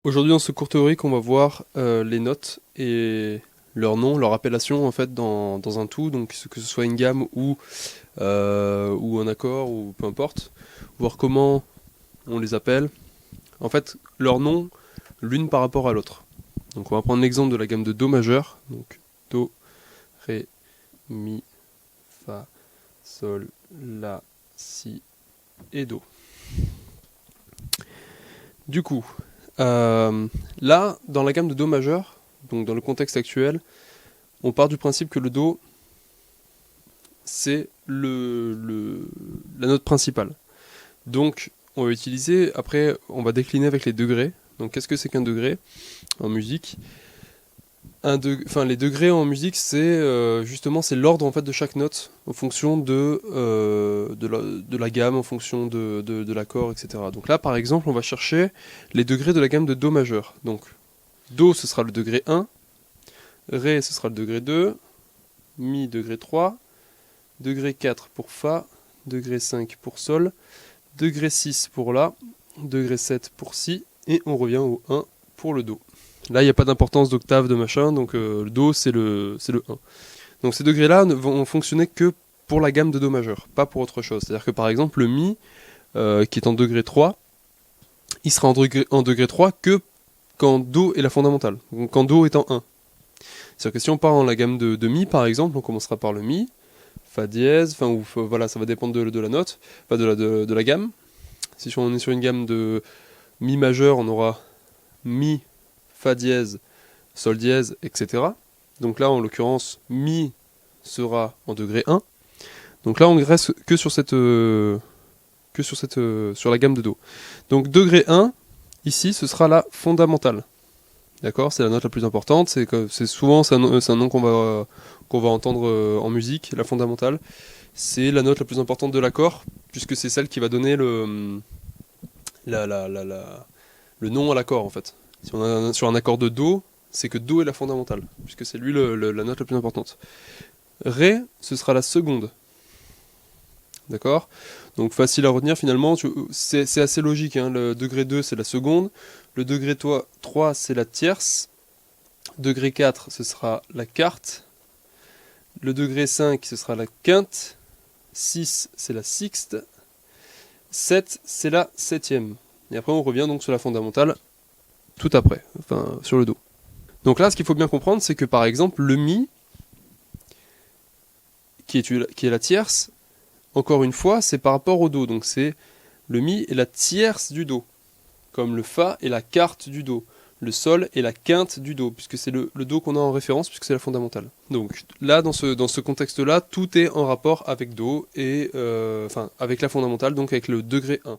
Aujourd'hui, dans ce cours théorique, on va voir les notes et leur nom, leur appellation en fait dans un tout, donc que ce soit une gamme ou un accord ou peu importe, voir comment on les appelle. En fait, leur nom l'une par rapport à l'autre. Donc on va prendre l'exemple de la gamme de Do majeur, donc Do, Ré, Mi, Fa, Sol, La, Si et Do. Du coup, là, dans la gamme de Do majeur, donc dans le contexte actuel, on part du principe que le Do, c'est la note principale. Donc, on va utiliser, après, on va décliner avec les degrés. Donc, qu'est-ce que c'est qu'un degré en musique? Les degrés en musique, c'est justement c'est l'ordre en fait de chaque note en fonction de la gamme, en fonction de l'accord, etc. Donc là, par exemple, on va chercher les degrés de la gamme de Do majeur. Donc, Do, ce sera le degré 1, Ré, ce sera le degré 2, Mi, degré 3, degré 4 pour Fa, degré 5 pour Sol, degré 6 pour La, degré 7 pour Si, et on revient au 1 pour le Do. Là, il n'y a pas d'importance d'octave, de machin, donc le Do, c'est le 1. Donc ces degrés-là ne vont fonctionner que pour la gamme de Do majeur, pas pour autre chose. C'est-à-dire que par exemple, le Mi, qui est en degré 3, il sera en degré 3 que quand Do est la fondamentale, donc quand Do est en 1. C'est-à-dire que si on part en la gamme de Mi, par exemple, on commencera par le Mi, Fa dièse, voilà, ça va dépendre de la note, enfin de la gamme. Si on est sur une gamme de Mi majeur, on aura Mi, Fa dièse, Sol dièse, etc. Donc là, en l'occurrence, Mi sera en degré 1. Donc là, on ne reste que sur sur la gamme de Do. Donc degré 1, ici, ce sera la fondamentale. D'accord, c'est la note la plus importante. C'est un nom qu'on va entendre en musique, la fondamentale. C'est la note la plus importante de l'accord, puisque c'est celle qui va donner le nom à l'accord en fait. Si on a sur un accord de Do, c'est que Do est la fondamentale, puisque c'est lui la note la plus importante. Ré, ce sera la seconde. D'accord? Donc facile à retenir finalement, c'est assez logique, hein. Le degré 2 c'est la seconde, le degré 3 c'est la tierce, degré 4 ce sera la quarte, le degré 5 ce sera la quinte, 6 c'est la sixte, 7 c'est la septième. Et après on revient donc sur la fondamentale tout après, enfin sur le Do. Donc là ce qu'il faut bien comprendre c'est que par exemple le Mi, qui est la tierce, encore une fois, c'est par rapport au Do. Donc c'est le Mi est la tierce du Do. Comme le Fa est la quarte du Do. Le Sol est la quinte du Do, puisque c'est le Do qu'on a en référence, puisque c'est la fondamentale. Donc là, dans ce contexte-là, tout est en rapport avec Do, et avec la fondamentale, donc avec le degré 1.